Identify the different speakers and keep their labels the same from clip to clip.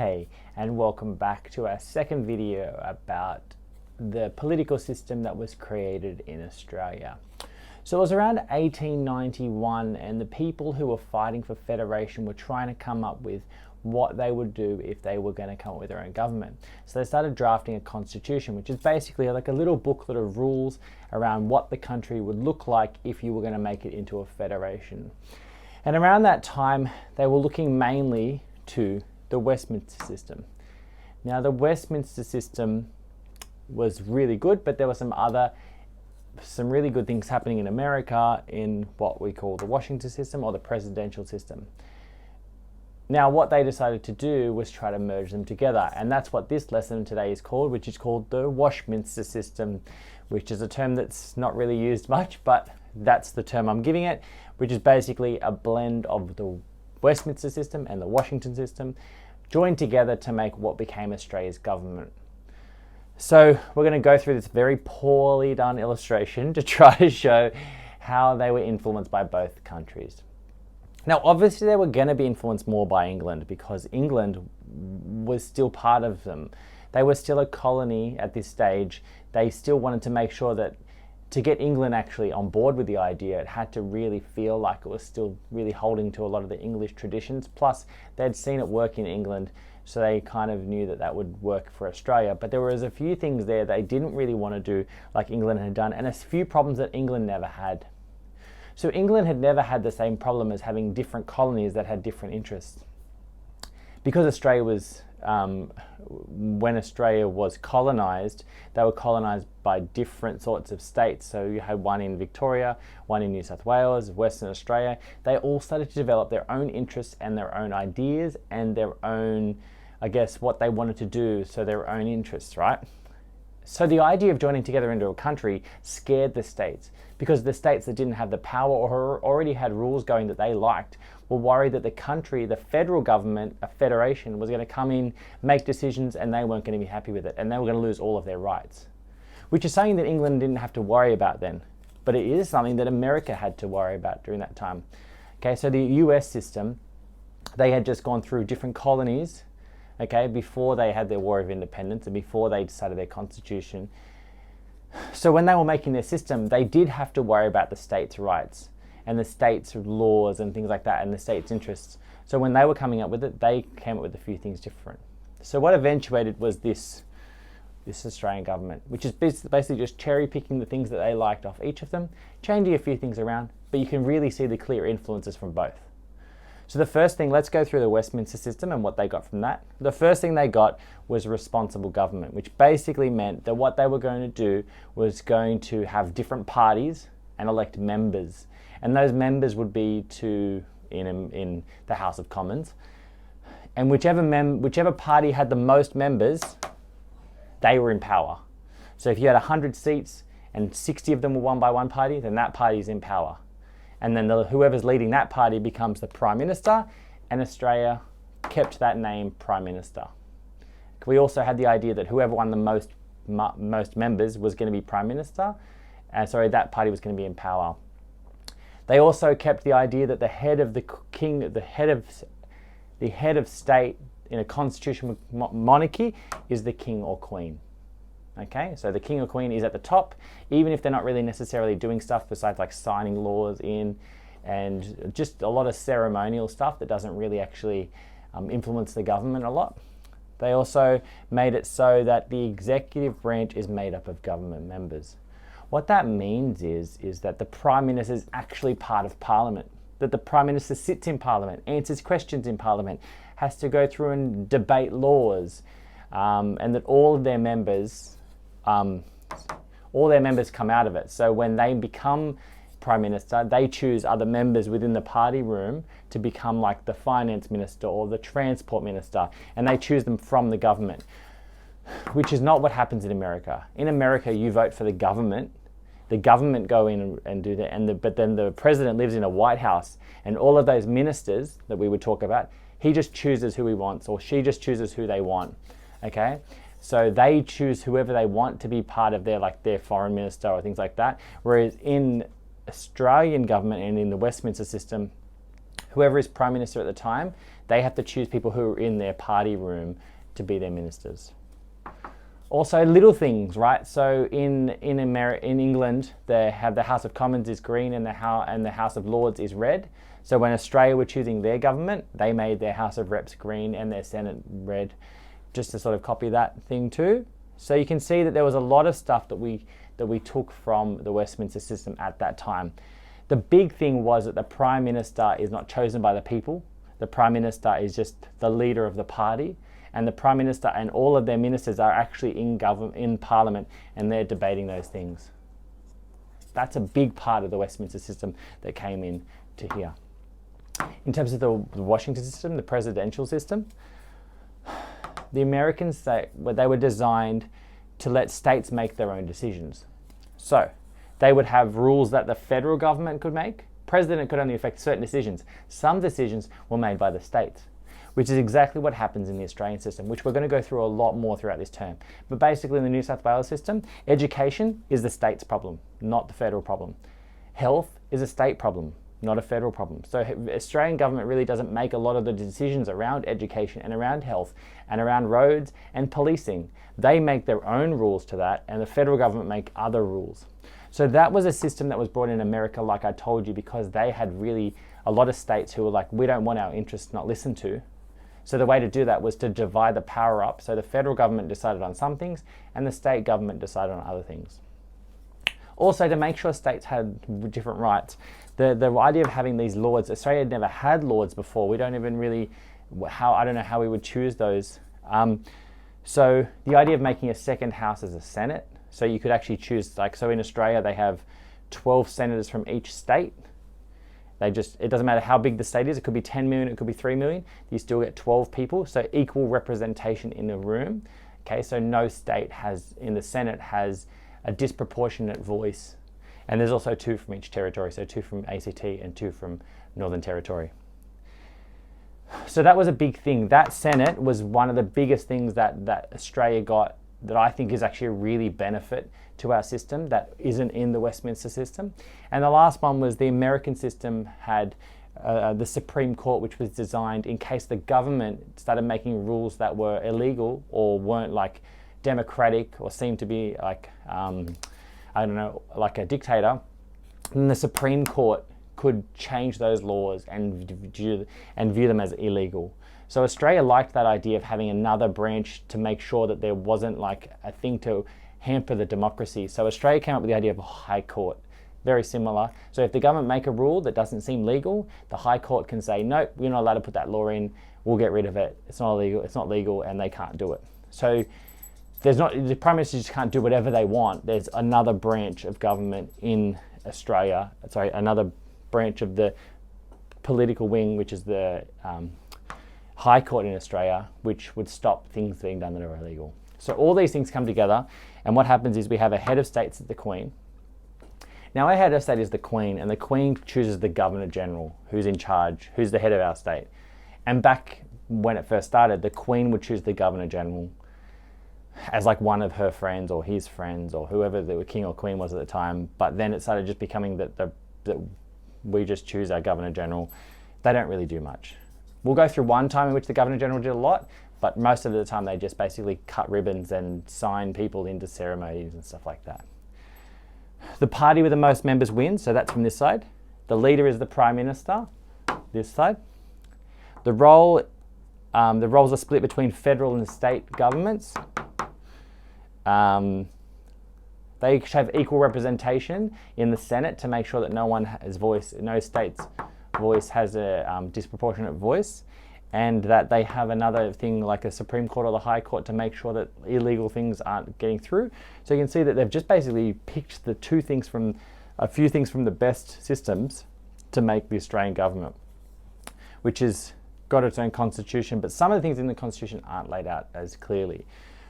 Speaker 1: Hey, and welcome back to our second video about the political system that was created in Australia. So it was around 1891, and the people who were fighting for federation were trying to come up with what they would do if they were going to come up with their own government. So they started drafting a constitution, which is basically like a little booklet of rules around what the country would look like if you were going to make it into a federation. And around that time, they were looking mainly to the Washminster System. Now, the Washminster System was really good, but there were some really good things happening in America in what we call the Washington system or the presidential system. Now, what they decided to do was try to merge them together, and that's what this lesson today is called, which is called the Washminster System, which is a term that's not really used much, but that's the term I'm giving it, which is basically a blend of the Westminster system and the Washington system joined together to make what became Australia's government. So we're going to go through this very poorly done illustration to try to show how they were influenced by both countries. Now, obviously, they were going to be influenced more by England because England was still part of them. They were still a colony at this stage. They still wanted to make sure that to get England actually on board with the idea, it had to really feel like it was still really holding to a lot of the English traditions. Plus, they'd seen it work in England, so they kind of knew that that would work for Australia. But there was a few things there they didn't really want to do like England had done, and a few problems that England never had. So England had never had the same problem as having different colonies that had different interests. Because Australia was, when Australia was colonised, they were colonised by different sorts of states. So you had one in Victoria, one in New South Wales, Western Australia. They all started to develop their own interests and their own ideas and their own, I guess, what they wanted to do, so their own interests, right? So the idea of joining together into a country scared the states, because the states that didn't have the power or already had rules going that they liked were worried that the country, the federal government, a federation, was going to come in, make decisions, and they weren't going to be happy with it, and they were going to lose all of their rights. Which is something that England didn't have to worry about then, but it is something that America had to worry about during that time. Okay, so the US system, they had just gone through different colonies, okay, before they had their War of Independence and before they decided their constitution. So when they were making their system, they did have to worry about the states' rights and the states' laws and things like that and the states' interests. So when they were coming up with it, they came up with a few things different. So what eventuated was this Australian government, which is basically just cherry picking the things that they liked off each of them, changing a few things around, but you can really see the clear influences from both. So the first thing, let's go through the Westminster system and what they got from that. The first thing they got was responsible government, which basically meant that what they were going to do was going to have different parties and elect members. And those members would be in the House of Commons. And whichever party had the most members, they were in power. So if you had 100 seats and 60 of them were won by one party, then that party is in power. And then whoever's leading that party becomes the Prime Minister, and Australia kept that name Prime Minister. We also had the idea that whoever won the most members was going to be Prime Minister, that party was going to be in power. They also kept the idea that the head of state in a constitutional monarchy is the king or queen. Okay, so the king or queen is at the top, even if they're not really necessarily doing stuff besides like signing laws in and just a lot of ceremonial stuff that doesn't really actually influence the government a lot. They also made it so that the executive branch is made up of government members. What that means is that the Prime Minister is actually part of Parliament, that the Prime Minister sits in Parliament, answers questions in Parliament, has to go through and debate laws, and that all their members come out of it. So when they become Prime Minister, they choose other members within the party room to become like the Finance Minister or the Transport Minister, and they choose them from the government, which is not what happens in America. In America, you vote for the government go in and do that, but then the president lives in a White House, and all of those ministers that we would talk about, he just chooses who he wants, or she just chooses who they want, okay? So they choose whoever they want to be part of their foreign minister or things like that. Whereas in Australian government and in the Westminster system, whoever is Prime Minister at the time, They have to choose people who are in their party room to be their ministers. Also, little things, right? So in England, they have the House of Commons is green and the House of Lords is red. So when Australia were choosing their government, they made their House of Reps green and their Senate red, just to sort of copy that thing too. So you can see that there was a lot of stuff that we took from the Westminster system at that time. The big thing was that the Prime Minister is not chosen by the people. The Prime Minister is just the leader of the party. And the Prime Minister and all of their ministers are actually in Parliament, and they're debating those things. That's a big part of the Westminster system that came in to here. In terms of the Washington system, the presidential system, the Americans, they were designed to let states make their own decisions. So they would have rules that the federal government could make. President could only affect certain decisions. Some decisions were made by the states, which is exactly what happens in the Australian system, which we're going to go through a lot more throughout this term. But basically in the New South Wales system, education is the state's problem, not the federal problem. Health is a state problem, not a federal problem. So the Australian government really doesn't make a lot of the decisions around education and around health and around roads and policing. They make their own rules to that, and the federal government make other rules. So that was a system that was brought in America, like I told you, because they had really a lot of states who were like, we don't want our interests not listened to. So the way to do that was to divide the power up. So the federal government decided on some things and the state government decided on other things. Also, to make sure states had different rights, the idea of having these lords, Australia had never had lords before. We don't even really, I don't know how we would choose those. So the idea of making a second house as a Senate, so you could actually choose, like, so in Australia they have 12 senators from each state. It doesn't matter how big the state is, it could be 10 million, it could be 3 million, you still get 12 people, so equal representation in the room. Okay, so no state in the Senate has a disproportionate voice. And there's also 2 from each territory, so 2 from ACT and 2 from Northern Territory. So that was a big thing. That Senate was one of the biggest things that Australia got, that I think is actually a really benefit to our system that isn't in the Westminster system. And the last one was the American system had the Supreme Court, which was designed in case the government started making rules that were illegal or weren't like democratic or seemed to be like, I don't know, like a dictator. Then the Supreme Court could change those laws and view them as illegal. So Australia liked that idea of having another branch to make sure that there wasn't like a thing to hamper the democracy. So Australia came up with the idea of a high court, very similar. So if the government make a rule that doesn't seem legal, the high court can say, no, we're not allowed to put that law in, we'll get rid of it. It's not legal, and they can't do it. So the Prime Minister just can't do whatever they want. There's another branch of government in Australia, another branch of the political wing, which is the High Court in Australia, which would stop things being done that are illegal. So all these things come together, and what happens is we have a head of state, the Queen. Now our head of state is the Queen, and the Queen chooses the Governor General, who's in charge, who's the head of our state. And back when it first started, the Queen would choose the Governor General as like one of her friends or his friends or whoever the king or queen was at the time. But then it started just becoming that we just choose our Governor General. They don't really do much. We'll go through one time in which the Governor General did a lot, but most of the time they just basically cut ribbons and sign people into ceremonies and stuff like that. The party with the most members wins, so that's from this side. The leader is the Prime Minister, this side. The roles are split between federal and state governments. They have equal representation in the Senate to make sure that no state's voice has a disproportionate voice, and that they have another thing like a Supreme Court or the High Court to make sure that illegal things aren't getting through. So you can see that they've just basically picked a few things from the best systems to make the Australian government, which has got its own constitution, but some of the things in the constitution aren't laid out as clearly.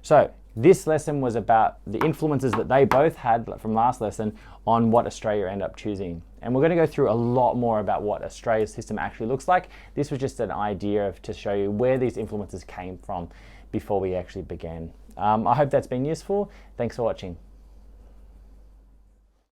Speaker 1: So this lesson was about the influences that they both had from last lesson on what Australia ended up choosing. And we're going to go through a lot more about what Australia's system actually looks like. This was just an idea to show you where these influences came from before we actually began. I hope that's been useful. Thanks for watching.